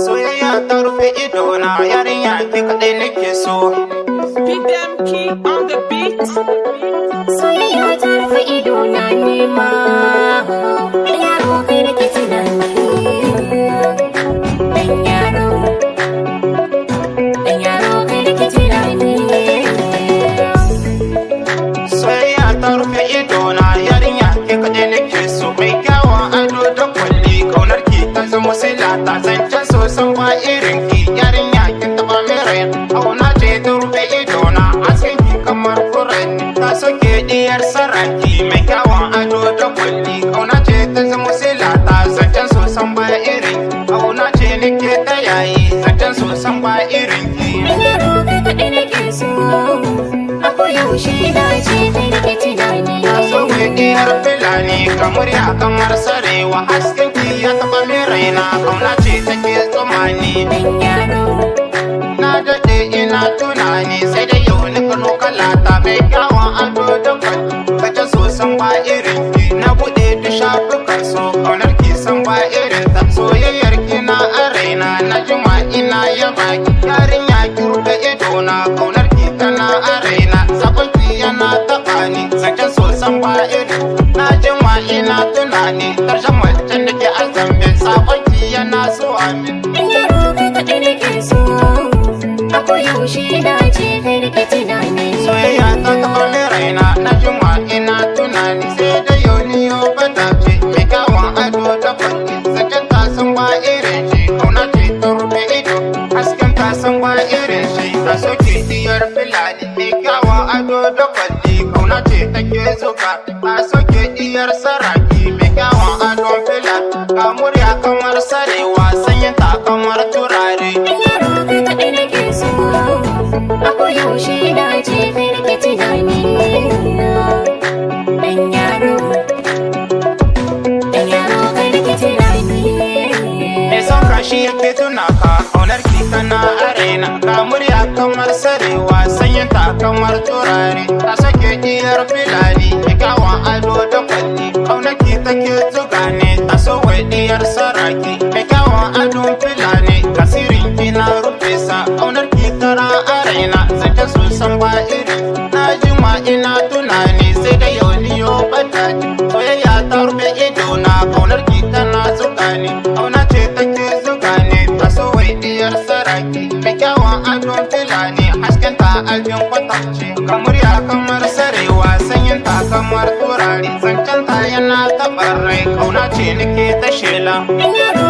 Soyayya ta rufe idona, yarinya ke kaɗai nake so. Beat them key on the beat. Soyayya ta rufe idona nema, yaro kai nake tunani. Dan yaro kai nake tunani. Soyayya ta rufe idona, yarinya ke kaɗai nake so. Mai kyawun ado da kwalli, ƙaunar ki ta zama sila ta zancen sosan ba irin ki. Yarinya kin taɓa min rai, ƙauna ce ta rufe idona. Askin ki kamar furanni, ta soke diyar saraki. Mai kyawun ado da kwalli, ƙauna ce ta zama sila ta zancen sosan ba irin ki. Ƙauna ce nake ta yayi, zancen sosan ba irin ki. Dan yaro kai kaɗai nake so, a koyaushe na ce kai nake tunani. So mai diyar filani, kamar ya kamar sarewa. Hasken ki ya taɓa min raina, ƙauna ce take tsumani. Dan yaro Na daɗe ina tunani, sai da yau ni kano kalata. Mai kyawun ado da kwalli, kace so san ba irin ki. Na buɗe duk shafukan so, ƙaunar ki san ba irin ta. Soyayyar ki na a raina, na jima ina yaba ki. Yarinya ki rufe idona, ƙaunar ki tana a raina. Sakon ki yana taɓa ni, zancen so san ba irin. Na jima ina tunani, ƙarshen macen da ke a zambe. Sakon ki yana so amin. Dan yaro kai kaɗai nake so, a koyaushe na ce kai nake tunani. Soyayya ta taɓa min raina, na jima ina tunani. Sai da yau ni yau bata ce, mai kyawun ado da kwalli. Zancen ta san ba irin shi, ƙauna ce ta rufe ido. Hasken ta san ba irin shi, ta soke diyar filani. Mai kyawun ado da kwalli, ƙauna ce take zuga. Ta soke diyar saraki, mai kyawun adon fila. Ga murya kamar sarewa, sanyin ta kamar turare. Dan yaro kai kaɗai nake so, a koyaushe na ce kai nake tunani. Dan yaro kai nake tunani. Mai son kashi yake tuna ka, ƙaunar ki tana a raina. Ga murya kamar sarewa, sanyin ta kamar turare. Ta sake diyar filani, mai kyawun ado da kwalli. Ƙaunar ki take zuga ne, ta so wai diyar saraki. Mai kyawun adon filani, kasirin ki na rufe sa. Ƙaunar ki tara a raina, zance so san ba irin. Na jima ina tunani, sai da yau ni yau bata ji. Soyayya ta rufe idona, ƙaunar ki tana zuga ne. Ƙauna ce take zuga ne, ta so wai diyar saraki. Mai kyawun adon filani, hasken ta albin kwatance. Ka murya kamar sarewa, sanyin ta kamar turare. Zancen ta yana taɓa rai, ƙauna ce nake ta shela. Dan yaro